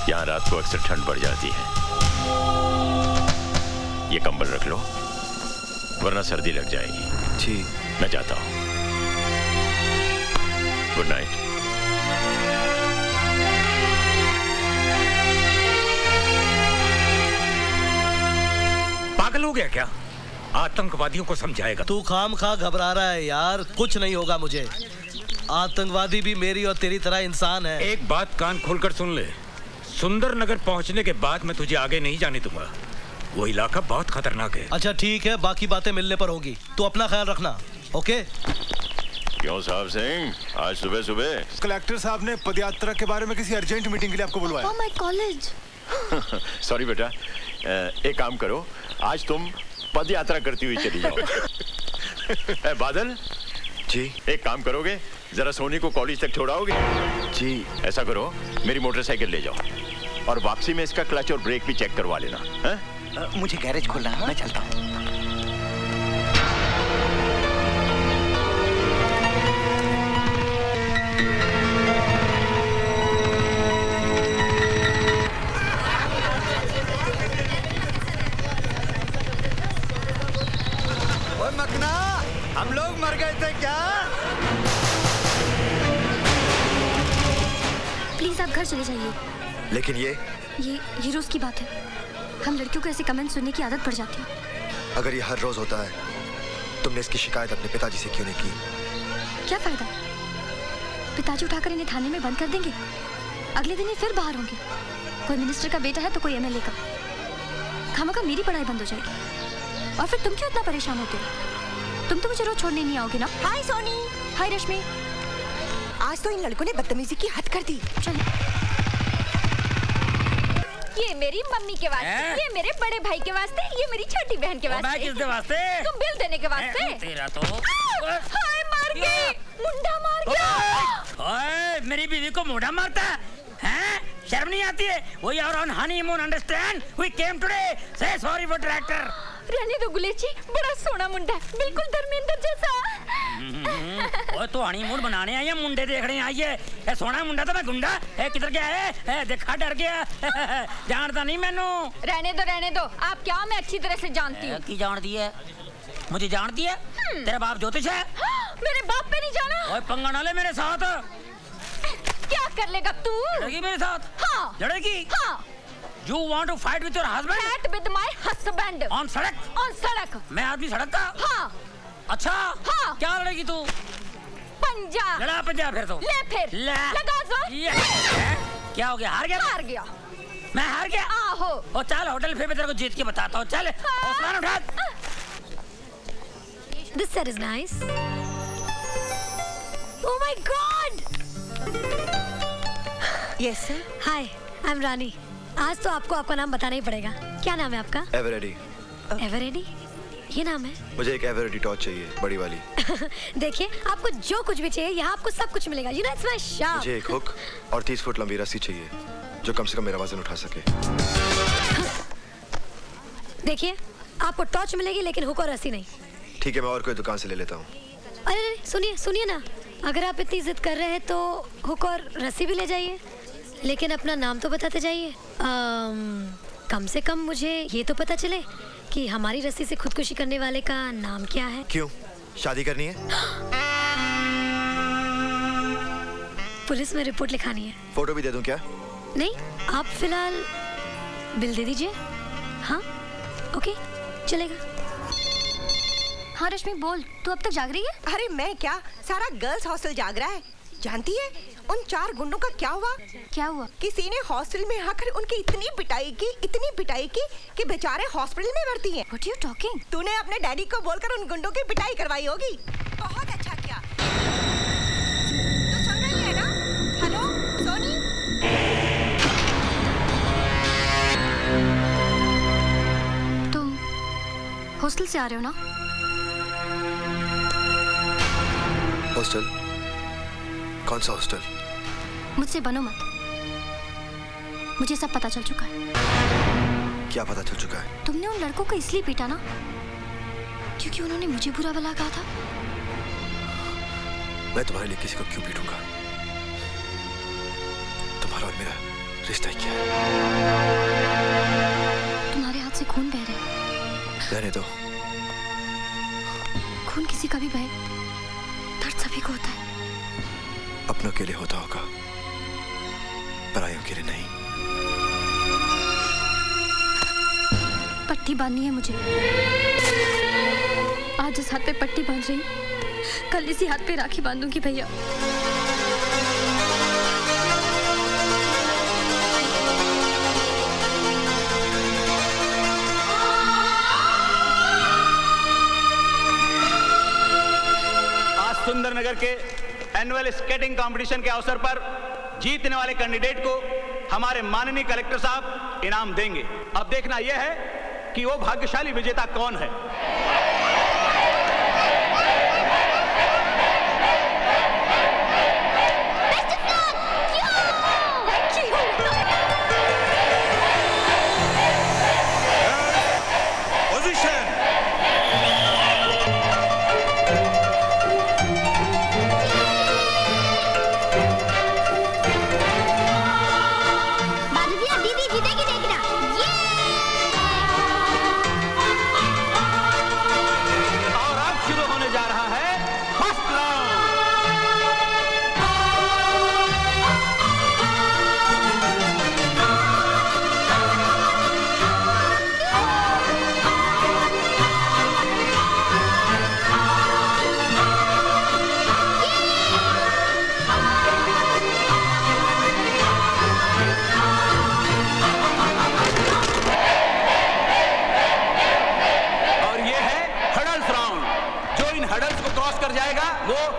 यहाँ रात को अक्सर ठंड बढ़ जाती है। ये कंबल रख लो, वरना सर्दी लग जाएगी। जी। मैं जाता हूँ। Good night. पागल हो गया क्या? आतंकवादियों को समझाएगा। तू खामखा घबरा रहा है यार, कुछ नहीं होगा मुझे। आतंकवादी भी मेरी और तेरी तरह इंसान है। एक बात कान खोलकर सुन ले, सुंदरनगर पहुंचने के बाद मैं तुझे आगे नहीं जाने दूंगा। वो इलाका बहुत खतरनाक है। अच्छा ठीक है, बाकी बातें मिलने पर होगी। तू अपना ख्याल रखना, ओके? क्यों साहब सिंह, आज सुबह सुबह? कलेक्टर साहब ने पदयात्रा के बारे में किसी अर्जेंट मीटिंग के लिए आपको बुलवाया। My college. सॉरी बेटा, एक काम करो, आज तुम पद यात्रा करती हुई चली जाओ। बादल जी। एक काम करोगे, जरा सोनी को कॉलेज तक छोड़ाओगे? जी। ऐसा करो, मेरी मोटरसाइकिल ले जाओ और वापसी में इसका क्लच और ब्रेक भी चेक करवा लेना। मुझे गैरेज खोलना है, मैं चलता हूँ। मकना, हम लोग मर गए थे क्या? प्लीज आप घर चले जाइए। लेकिन ये रोज की बात है। हम लड़कियों को ऐसे कमेंट सुनने की आदत पड़ जाती है। अगर ये हर रोज होता है, तुमने इसकी शिकायत अपने पिताजी से क्यों नहीं की? क्या फायदा? पिताजी उठाकर इन्हें थाने में बंद कर देंगे, अगले दिन ही फिर बाहर होंगे। कोई मिनिस्टर का बेटा है तो कोई एमएलए का। खामखा मेरी पढ़ाई बंद हो जाएगी। और फिर तुम क्यों इतना परेशान होते हो? तुम तो मुझे रोज छोड़ने नहीं आओगे ना? हाय सोनी। हाय रश्मि। आज तो इन लड़कों ने बदतमीजी की हद कर दी। चलिए। ये मेरी मम्मी के वास्ते, ये मेरे बड़े भाई के वास्ते, ये मेरी छोटी बहन के वास्ते। किसके वास्ते? तुम बिल देने के वास्ते। तेरा तो हाय मार गई, मुंडा मार गया। ओए, मेरी बीवी को मुंडा मारता है? शर्म नहीं आती है? We are on honeymoon, understand? We came today. Say sorry for tractor. रहने दो गुलेची, बड़ा सोना मुंडा है, बिल्कुल धर्मेंद्र जैसा। ओए तो हनीमून बनाने आई है, मुंडे देखने आई है। ए सोना मुंडा तो मैं गुंडा है, किधर गया है? देखा डर गया। जानता नहीं मैनू। रहने दो। आप क्या? मैं अच्छी तरह से जानती हूँ। की जानती है? मुझे जानती है? तेरा बाप ज्योतिष है? मेरे बाप पे नहीं जाना। ओए पंगा ना ले मेरे साथ। क्या कर लेगा तू? लड़ेगी मेरे साथ? हाँ। लड़ेगी? हाँ। You want to fight with your husband? Fight with my husband. On सड़क? On सड़क। मैं आदमी सड़क का? हाँ। अच्छा। हाँ। क्या लड़ेगी तू? पंजा। लड़ा पंजा फिर तो। ले फिर। लगा जोर। क्या हो गया? हार गया? हार गया। मैं हार गया? आहो। ओ चल होटल फिर मैं तेरे को जीत के बताता हूँ। चल हौसला उठा। This set is nice. Oh my God! Yes sir. Hi, I'm रानी। आज तो आपको आपका नाम बताना ही पड़ेगा। क्या नाम है आपका? एवरेडी। एवरेडी? ये नाम है? मुझे एक एवरेडी टॉर्च चाहिए, बड़ी वाली। देखिए, आपको जो कुछ भी चाहिए यहाँ आपको सब कुछ मिलेगा। You know it's my shop. मुझे एक हुक और 30 फुट लंबी रस्सी चाहिए, जो कम से कम मेरा वजन उठा सके। देखिए, आपको टॉर्च मिलेगी लेकिन हुक और रस्सी नहीं। ठीक है, मैं और कोई दुकान से ले लेता हूँ। अरे सुनिए ना, अगर आप इतनी जिद कर रहे हैं तो हुक और रस्सी भी ले जाइए, लेकिन अपना नाम तो बताते जाइए। कम से कम मुझे ये तो पता चले कि हमारी रस्सी से खुदकुशी करने वाले का नाम क्या है। क्यों? शादी करनी है? पुलिस में रिपोर्ट लिखानी है। फोटो भी दे दूं क्या? नहीं, आप फिलहाल बिल दे दीजिए। हाँ, ओके, चलेगा। हाँ रश्मि बोल, तू अब तक जाग रही है? अरे मैं क्या, सारा गर्ल्स हॉस्टल जाग रहा है। जानती है उन 4 गुंडों का क्या हुआ? क्या हुआ? किसी ने हॉस्टल में आकर उनकी इतनी पिटाई की कि बेचारे हॉस्पिटल में भर्ती हैं। What are you talking? तूने अपने डैडी को बोलकर उन गुंडों की पिटाई करवाई होगी। बहुत अच्छा किया। तो सुन रही है ना? हेलो सोनी। तुम हॉस्टल से आ रहे हो ना? हॉस्टल? कौन सा हॉस्टल? मुझसे बनो मत, मुझे सब पता चल चुका है। क्या पता चल चुका है? तुमने उन लड़कों को इसलिए पीटा ना क्योंकि उन्होंने मुझे बुरा भला कहा था। मैं तुम्हारे लिए किसी को क्यों पीटूंगा? तुम्हारा और मेरा रिश्ता ही किया है। तुम्हारे हाथ से खून बह रहा है। रहने दो। खून किसी का भी बहे, दर्द सभी को होता है। अपनों के लिए होता होगा, परायों के लिए नहीं। पट्टी बांधनी है मुझे। आज इस हाथ पे पट्टी बांध रही, कल इसी हाथ पे राखी बांधूंगी भैया। आज सुंदरनगर के एनुअल स्केटिंग कंपटीशन के अवसर पर जीतने वाले कैंडिडेट को हमारे माननीय कलेक्टर साहब इनाम देंगे। अब देखना यह है कि वो भाग्यशाली विजेता कौन है।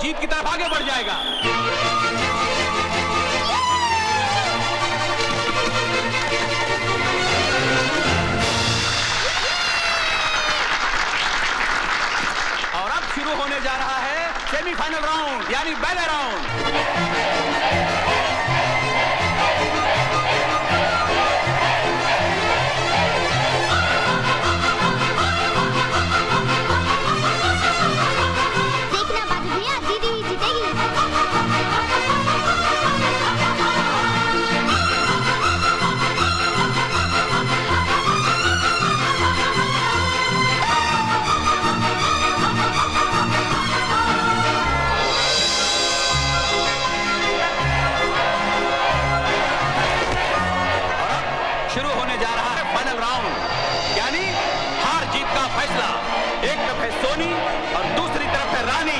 जीत की तरफ आगे बढ़ जाएगा। और अब शुरू होने जा रहा है सेमीफाइनल राउंड यानी बैले राउंड। एक तरफ है सोनी और दूसरी तरफ है रानी।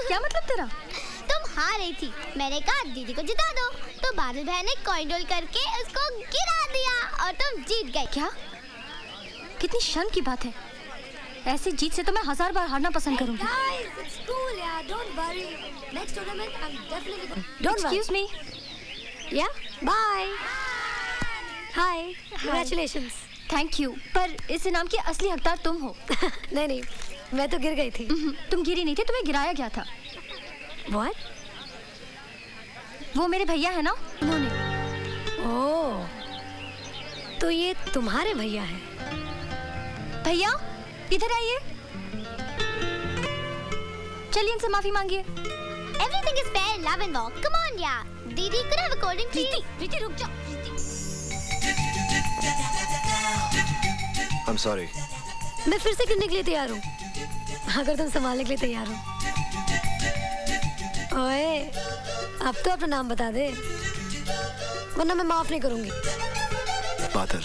क्या मतलब तेरा? तुम हार रही थी, मैंने कहा दीदी को जिता दो, तो बादल भाई ने कॉइन रोल करके उसको गिरा दिया और तुम जीत गए। क्या? कितनी शर्म की बात है। ऐसी जीत से तो मैं 1000 बार हारना पसंद करूंगी। Excuse me. Yeah, bye. Hi. Congratulations. Thank you. पर इस इनाम की असली हकदार तुम हो। नहीं, मैं तो गिर गई थी। तुम गिरी नहीं थी, तुम्हें गिराया गया था। What? वो मेरे भैया है ना, उन्होंने। ओह, तो ये तुम्हारे भैया हैं। भैया इधर आइए। चलिए इनसे माफी मांगिए। Everything is fair in love and war. Come on, yeah. Didi, could I have a cold drink, please? प्रीति रुक जाओ। I'm sorry. मैं फिर से करने के लिए तैयार हूँ, अगर तुम संभालने के लिए तैयार हो। ओए, अब तो अपना नाम बता दे, वरना मैं माफ नहीं करूंगी। बादल।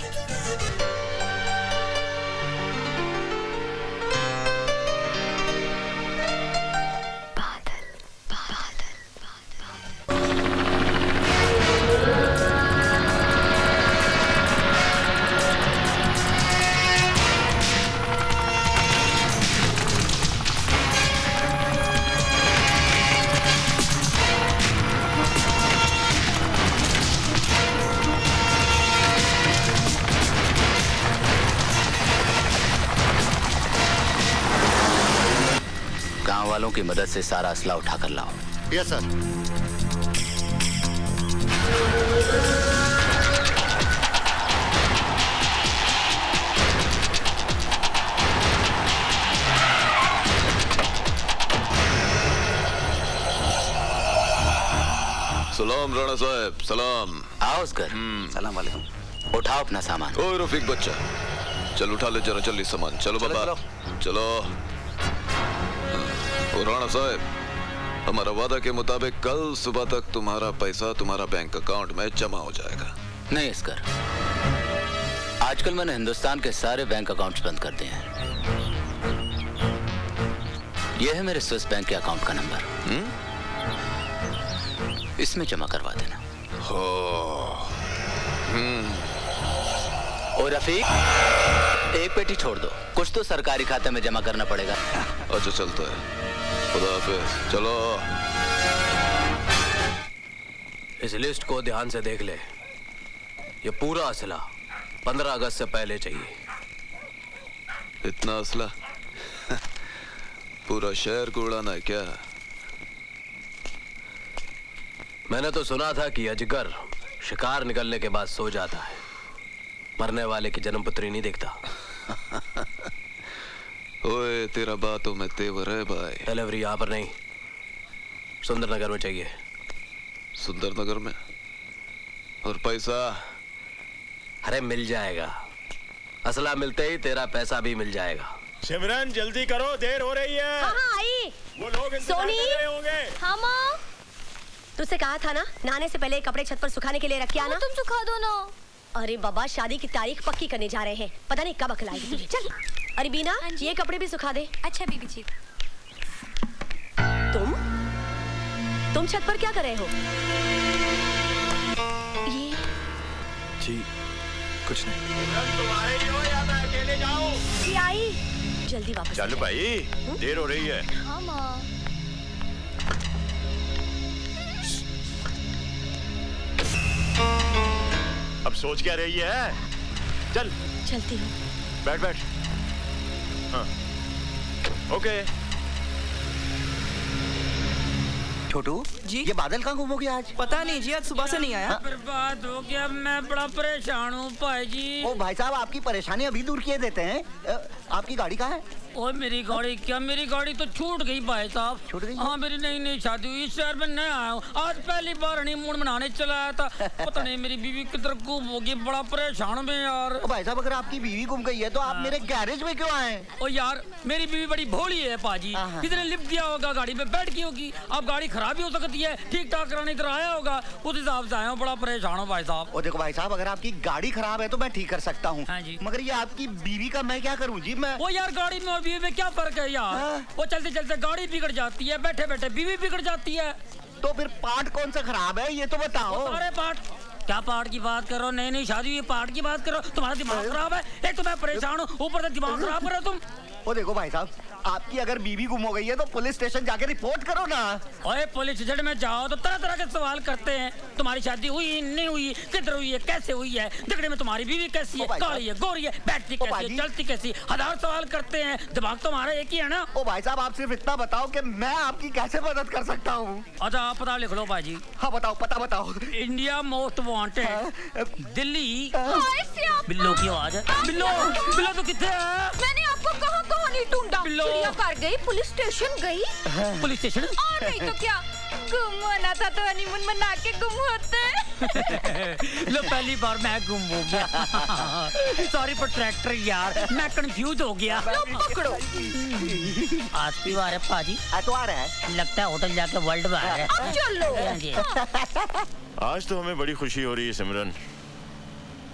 वालों की मदद से सारा असला उठा कर लाओ। Yes sir. सलाम राणा साहब, सलाम। आओ असगर। सलाम वालेकुम। उठाओ अपना सामान। ओ रफीक बच्चा, चल उठा ले जरा जल्दी सामान। चलो बाबा, चलो। राणा साहब, हमारा वादा के मुताबिक कल सुबह तक तुम्हारा पैसा तुम्हारा बैंक अकाउंट में जमा हो जाएगा। नहीं असगर, आजकल मैंने हिंदुस्तान के सारे बैंक अकाउंट्स बंद कर दिए हैं। यह है मेरे स्विस बैंक के अकाउंट का नंबर। इसमें जमा करवा देना। हो। और रफीक, एक पेटी छोड़ दो, कुछ तो सरकारी खाते में जमा करना पड़ेगा। अच्छा चलता है, खुदा हाफिज। चलो। इस लिस्ट को ध्यान से देख ले, ये पूरा असला 15 अगस्त से पहले चाहिए। इतना असला? पूरा शहर को उड़ाना है क्या? मैंने तो सुना था कि अजगर शिकार निकलने के बाद सो जाता है, मरने वाले की जन्मपत्री नहीं देखता। ओए, तेरा बातों में तेवर है भाई। डिलीवरी यहाँ पर नहीं, सुंदरनगर में चाहिए। सुंदरनगर में? और पैसा? अरे मिल जाएगा, असला मिलते ही तेरा पैसा भी मिल जाएगा। सिमरन जल्दी करो, देर हो रही है। हाँ आई। वो लोग इंतजार कर रहे होंगे। हाँ माँ, तुझसे कहा था ना, नहाने से पहले कपड़े छत पर सुखाने के लिए रख के आना। तुम सुखा दो ना। अरे बाबा, शादी की तारीख पक्की करने जा रहे हैं, पता नहीं कब अकल आएगी तुझे। चल। अरे बीना, ये कपड़े भी सुखा दे। अच्छा बीबी जी। तुम छत पर क्या कर रहे हो? ये जी कुछ नहीं। तुम आ रही हो या मैं अकेले जाऊं? जी आई, जल्दी वापस। चल भाई, देर हो रही है। हाँ माँ। अब सोच क्या रही है? चल। चलती हूँ। बैठ बैठ। हाँ। ओके। छोटू जी, ये बादल कहाँ गुम हो गया आज? पता नहीं जी, आज सुबह से नहीं आया। बर्बाद हो गया, मैं बड़ा परेशान हूँ भाई जी। ओ भाई साहब, आपकी परेशानी अभी दूर किए देते हैं। आपकी गाड़ी कहाँ है? और मेरी गाड़ी क्या, मेरी गाड़ी तो छूट गई भाई साहब। छूट गई? हाँ, मेरी नई शादी हुई, इस शहर में नया आया हूँ, आज पहली बार हनीमून मनाने चला आया था। पता नहीं मेरी बीवी किधर गुम हो गई, बड़ा परेशान हूँ मैं यार। ओ भाई साहब, अगर आपकी बीवी गुम गई है तो आप मेरे गैरेज में क्यों आए? ओ यार, मेरी बीवी बड़ी भोली है पाजी, कितने लिफ्ट दिया होगा, गाड़ी में बैठ गई होगी, अब गाड़ी खराब भी हो सकती है, ठीक ठाक कराने इधर आया होगा, उस हिसाब से आया हूँ, बड़ा परेशान हूँ भाई साहब। ओ देखो भाई साहब, अगर आपकी गाड़ी खराब है तो मैं ठीक कर सकता हूँ। हाँ जी। मगर ये आपकी बीवी का मैं क्या करूँ जी? मैं वो यार, गाड़ी में और बीवी में क्या फर्क है यार? वो चलते चलते गाड़ी बिगड़ जाती है, बैठे बैठे बीवी बिगड़ जाती है। तो फिर पार्ट कौन सा खराब है ये तो बताओ। सारे पार्ट। क्या पार्ट की बात करो? नई शादी हुई, पार्ट की बात करो? तुम्हारा दिमाग खराब है? एक तो मैं परेशान हूँ, ऊपर से दिमाग खराब कर रहे हो तुम। ओ देखो भाई साहब, आपकी अगर बीवी गुम हो गई है तो पुलिस स्टेशन जाके रिपोर्ट करो ना। ओए, पुलिस स्टेशन में जाओ तो तरह तरह के सवाल करते हैं, तुम्हारी शादी हुई नहीं हुई, किधर हुई है, कैसे हुई है, दिखने में तुम्हारी बीवी कैसी है, काली है, गोरी है, बैठती कैसी है, चलती कैसी, हजार सवाल करते हैं। दिमाग तुम्हारा एक ही है ना? ओ भाई साहब, आप सिर्फ इतना बताओ कि मैं आपकी कैसे मदद कर सकता हूँ। अच्छा, आप पता लिख लो भाई। हाँ बताओ, पता बताओ। India most wanted, Delhi. बिल्लो की आवाज है। बिल्लो, बिल्लो तो कितने है? मैंने आपको कहाँ कहाँ नहीं ढूंढा? चिड़ियाघर गई, पुलिस स्टेशन गई। Police station? और नहीं तो क्या, गुम होना था तो हनीमून मना के गुम होते। लो पहली बार मैं गुम हो गया। सॉरी फॉर ट्रैक्टर यार, मैं कंफ्यूज हो गया। लो पकड़ो। आज की बार है पाजी। तो आ रहा है, लगता है होटल जाके वर्ल्ड बार है। अब चलो। आज तो हमें बड़ी खुशी हो रही है सिमरन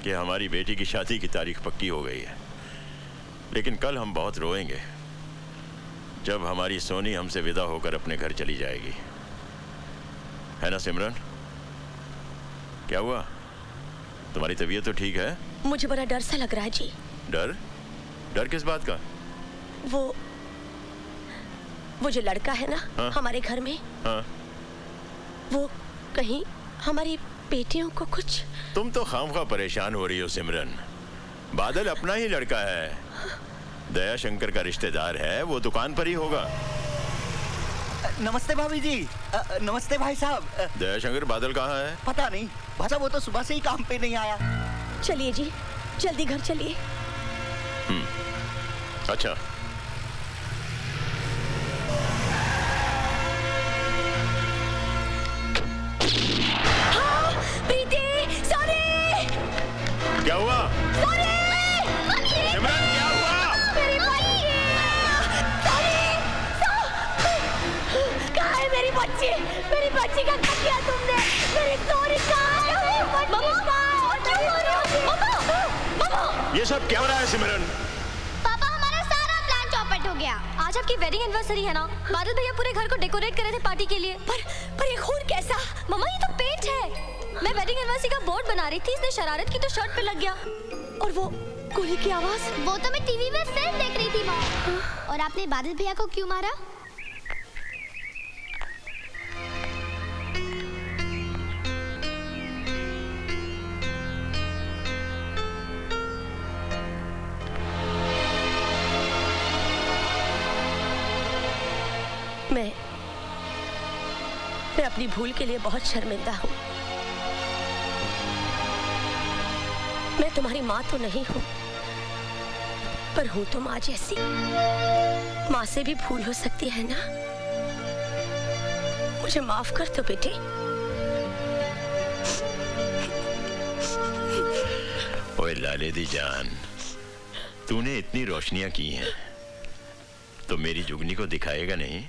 कि हमारी बेटी की शादी की तारीख पक्की हो गई है, लेकिन कल हम बहुत रोएंगे जब हमारी सोनी हमसे विदा होकर अपने घर चली जाएगी, है ना सिमरन? क्या हुआ? तुम्हारी तबीयत तो ठीक है? मुझे बड़ा डर सा लग रहा है जी। डर? डर किस बात का? वो जो लड़का है ना, हाँ? हमारे घर में, हाँ? वो कहीं हमारी बेटियों को कुछ। तुम तो खामखा परेशान हो रही हो सिमरन। बादल अपना ही लड़का है, दया शंकर का रिश्तेदार है, वो दुकान पर ही होगा। नमस्ते भाभी जी। नमस्ते भाई साहब। दया शंकर बादल कहाँ है? पता नहीं भाई साहब, वो तो सुबह से ही काम पे नहीं आया। चलिए जी, जल्दी घर चलिए। अच्छा। क्या हुआ? सिमरन क्या हुआ? कहाँ है मेरी बच्ची? मेरी बच्ची का क्या किया तुमने? मेरी सॉरी कहाँ है? ये सब क्या हो रहा है सिमरन? पापा, हमारा सारा प्लान चौपट हो गया। आज आपकी वेडिंग एनिवर्सरी है ना, बादल भैया पूरे घर को डेकोरेट कर रहे थे पार्टी के लिए। पर ये खून कैसा? मम्मा ये तो पेंट है। मैं वेडिंग एनिवर्सरी का बोर्ड बना रही थी, इसने शरारत की तो शर्ट पे लग गया। और वो गोली की आवाज? वो तो मैं टीवी में फिल्म देख रही थी माँ। और आपने बादल भैया को क्यों मारा? मैं अपनी भूल के लिए बहुत शर्मिंदा हूँ। मैं तुम्हारी माँ तो नहीं हूँ, पर हूँ तो माँ जैसी। माँ से भी भूल हो सकती है ना? मुझे माफ कर दो बेटे। ओए लाले दी जान, तूने इतनी रोशनियां की हैं, तो मेरी जुगनी को दिखाएगा नहीं?